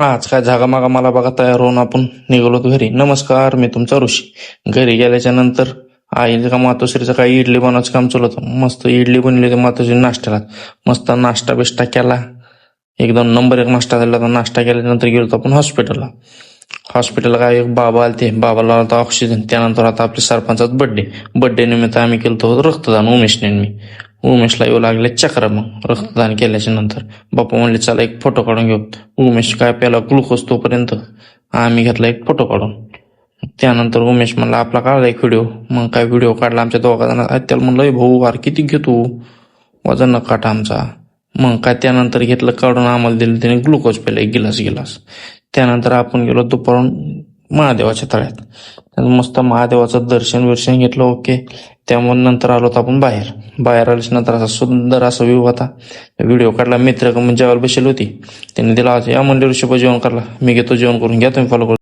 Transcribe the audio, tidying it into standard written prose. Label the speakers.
Speaker 1: आज काय झागा मागा मला बघा तयार होऊन आपण निघालो घरी. नमस्कार, मी तुमचा ऋषी. घरी गेल्याच्या नंतर आई का मातोश्रीचं काही इडली बनवायचं काम चालू होतं. मस्त इडली बनली होती मातोश्री नाश्त्याला. मस्त नाश्ता बिष्टा केला, एकदम नंबर एक नाश्ता झाला. नाश्ता केल्यानंतर गेलो आपण हॉस्पिटलला. हॉस्पिटलला काय एक बाबा आलते, बाबाला होता ऑक्सिजन. त्यानंतर आता आपल्या सरपंचाचा बर्थडे निमित्त आम्ही केलं रक्तदान. उमेशने मी उमेशला येऊ लागले चक्र. मग रक्तदान केल्याच्या नंतर बाप्पा म्हणले चला एक फोटो काढून घेऊ. उमेश काय प्याला ग्लुकोज तोपर्यंत आम्ही घेतला एक फोटो काढून. त्यानंतर उमेश म्हणला आपला काढला एक व्हिडिओ. मग काय व्हिडिओ काढला आमच्या दोघा जणांना. त्याला म्हणलं भाऊ वार किती घेतो, वजन न काटा आमचा. मग काय त्यानंतर घेतलं काढून आम्हाला दिलं, त्याने ग्लुकोज प्याला एक गिलास. त्यानंतर आपण गेलो दुपारून महादेवाच्या तळ्यात. मस्त महादेवाचं दर्शन घेतलं. ओके. त्यामुळे नंतर आलो आपण बाहेर आल्याच्या नंतर असा सुंदर असा व्ह्यू होता. व्हिडिओ काढला. मित्र जेवायला बसली होती, त्यांनी दिला या म्हणले ऋषभ जेवण करला. मी घेतो जेवण करून, घ्या तुम्ही फॉलो करून.